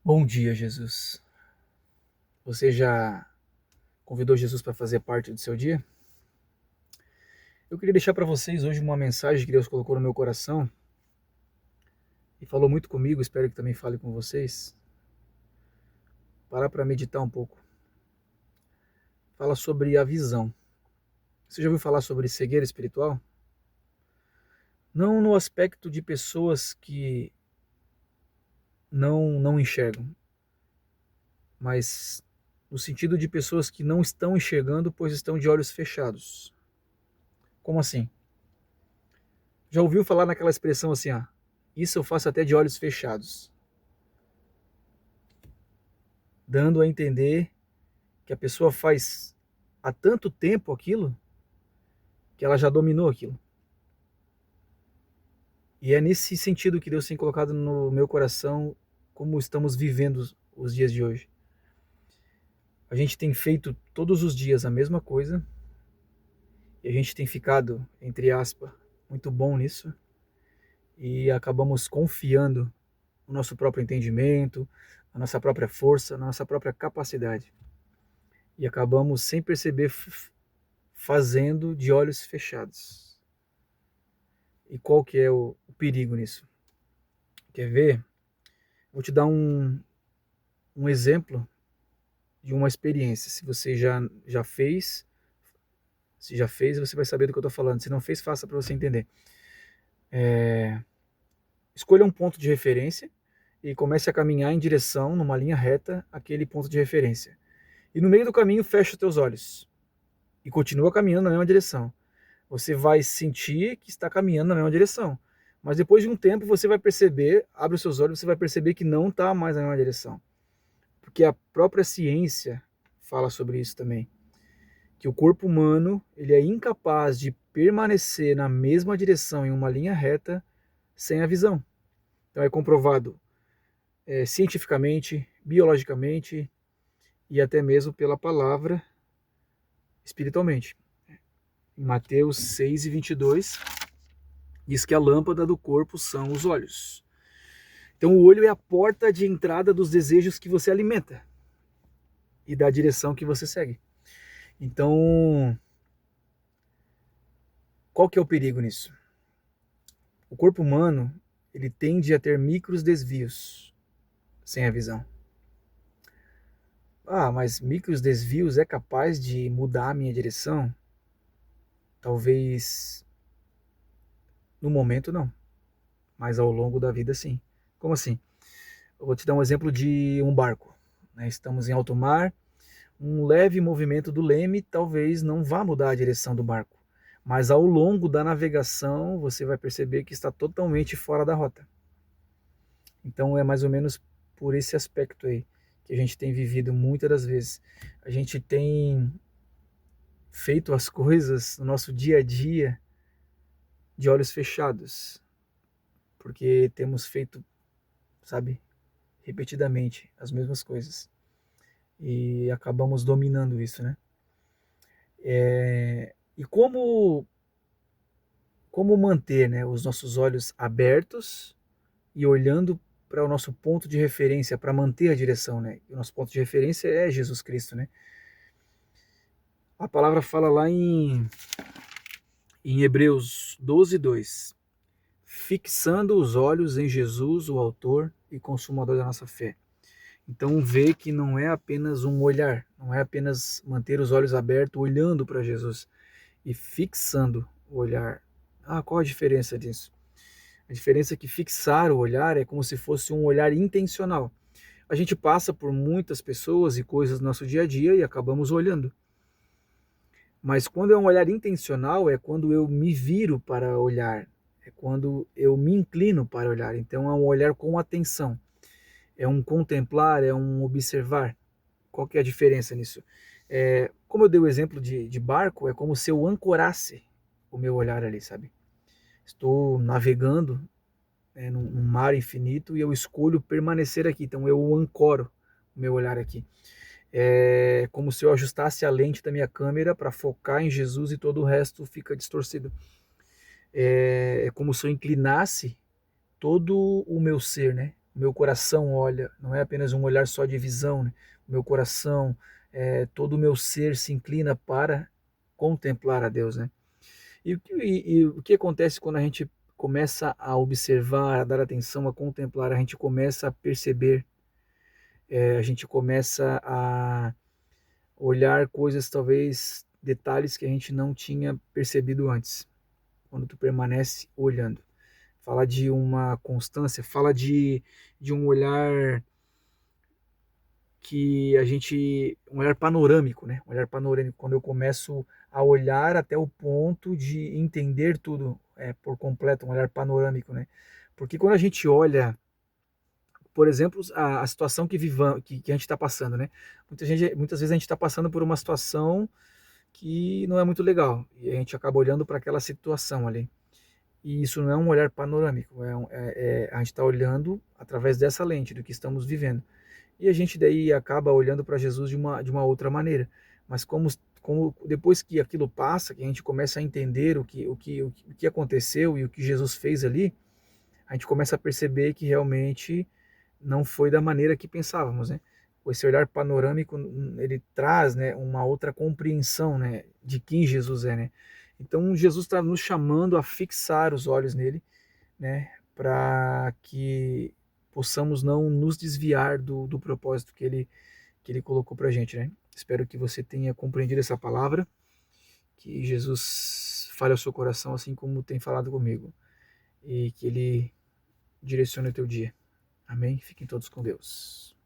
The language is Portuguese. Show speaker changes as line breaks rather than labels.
Bom dia, Jesus. Você já convidou Jesus para fazer parte do seu dia? Eu queria deixar para vocês hoje uma mensagem que Deus colocou no meu coração e falou muito comigo, espero que também fale com vocês. Parar para meditar um pouco. Fala sobre a visão. Você já ouviu falar sobre cegueira espiritual? Não no aspecto de pessoas que não enxergam, mas no sentido de pessoas que não estão enxergando, pois estão de olhos fechados. Como assim? Já ouviu falar naquela expressão assim, isso eu faço até de olhos fechados, dando a entender que a pessoa faz há tanto tempo aquilo que ela já dominou aquilo. E é nesse sentido que Deus tem colocado no meu coração como estamos vivendo os dias de hoje. A gente tem feito todos os dias a mesma coisa e a gente tem ficado, entre aspas, muito bom nisso e acabamos confiando no nosso próprio entendimento, na nossa própria força, na nossa própria capacidade. E acabamos sem perceber fazendo de olhos fechados. E qual que é o perigo nisso? Quer ver? Vou te dar um exemplo de uma experiência. Se você já fez, se já fez, você vai saber do que eu estou falando. Se não fez, faça para você entender. Escolha um ponto de referência e comece a caminhar em direção, numa linha reta, àquele ponto de referência. E no meio do caminho, fecha os teus olhos e continua caminhando na mesma direção. Você vai sentir que está caminhando na mesma direção. Mas depois de um tempo você vai perceber, abre os seus olhos, você vai perceber que não está mais na mesma direção. Porque a própria ciência fala sobre isso também. Que o corpo humano ele é incapaz de permanecer na mesma direção em uma linha reta sem a visão. Então é comprovado cientificamente, biologicamente e até mesmo pela palavra espiritualmente. Em Mateus 6:22 diz que a lâmpada do corpo são os olhos. Então o olho é a porta de entrada dos desejos que você alimenta e da direção que você segue. Então, qual que é o perigo nisso? O corpo humano, ele tende a ter micros desvios sem a visão. Mas micros desvios é capaz de mudar a minha direção? Talvez no momento não, mas ao longo da vida sim. Como assim? Eu vou te dar um exemplo de um barco. Estamos em alto mar, um leve movimento do leme talvez não vá mudar a direção do barco, mas ao longo da navegação você vai perceber que está totalmente fora da rota. Então é mais ou menos por esse aspecto aí que a gente tem vivido muitas das vezes. A gente tem feito as coisas no nosso dia a dia de olhos fechados, porque temos feito, sabe, repetidamente as mesmas coisas e acabamos dominando isso, né? E como manter, né, os nossos olhos abertos e olhando para o nosso ponto de referência, para manter a direção, né? O nosso ponto de referência é Jesus Cristo, né? A palavra fala lá em Hebreus 12:2, fixando os olhos em Jesus, o autor e consumador da nossa fé. Então vê que não é apenas um olhar, não é apenas manter os olhos abertos olhando para Jesus e fixando o olhar. Qual a diferença disso? A diferença é que fixar o olhar é como se fosse um olhar intencional. A gente passa por muitas pessoas e coisas no nosso dia a dia e acabamos olhando. Mas quando é um olhar intencional, é quando eu me viro para olhar, é quando eu me inclino para olhar. Então é um olhar com atenção, é um contemplar, é um observar. Qual que é a diferença nisso? Como eu dei o exemplo de barco, é como se eu ancorasse o meu olhar ali, sabe? Estou navegando num mar infinito e eu escolho permanecer aqui, então eu ancoro o meu olhar aqui. É como se eu ajustasse a lente da minha câmera para focar em Jesus e todo o resto fica distorcido. É como se eu inclinasse todo o meu ser, né? o meu coração olha, não é apenas um olhar só de visão, né? O meu coração, todo o meu ser se inclina para contemplar a Deus, né? E o que acontece quando a gente começa a observar, a dar atenção, a contemplar, a gente começa a perceber, a gente começa a olhar coisas, talvez detalhes que a gente não tinha percebido antes, quando tu permanece olhando. Fala de uma constância, fala de um olhar que a gente, um olhar panorâmico, né? Um olhar panorâmico, quando eu começo a olhar até o ponto de entender tudo por completo, um olhar panorâmico, né? Porque quando a gente olha, por exemplo, a situação que a gente está passando, né? Muitas vezes a gente está passando por uma situação que não é muito legal e a gente acaba olhando para aquela situação ali. E isso não é um olhar panorâmico, a gente está olhando através dessa lente do que estamos vivendo. E a gente daí acaba olhando para Jesus de uma outra maneira. Mas como depois que aquilo passa, que a gente começa a entender o que aconteceu e o que Jesus fez ali, a gente começa a perceber que realmente não foi da maneira que pensávamos, né? Esse olhar panorâmico, ele traz, né, uma outra compreensão, né, de quem Jesus é, né? Então Jesus está nos chamando a fixar os olhos nele, né, para que possamos não nos desviar do propósito que ele colocou para a gente, né? Espero que você tenha compreendido essa palavra, que Jesus fale ao seu coração assim como tem falado comigo e que ele direcione o teu dia. Amém? Fiquem todos com Deus.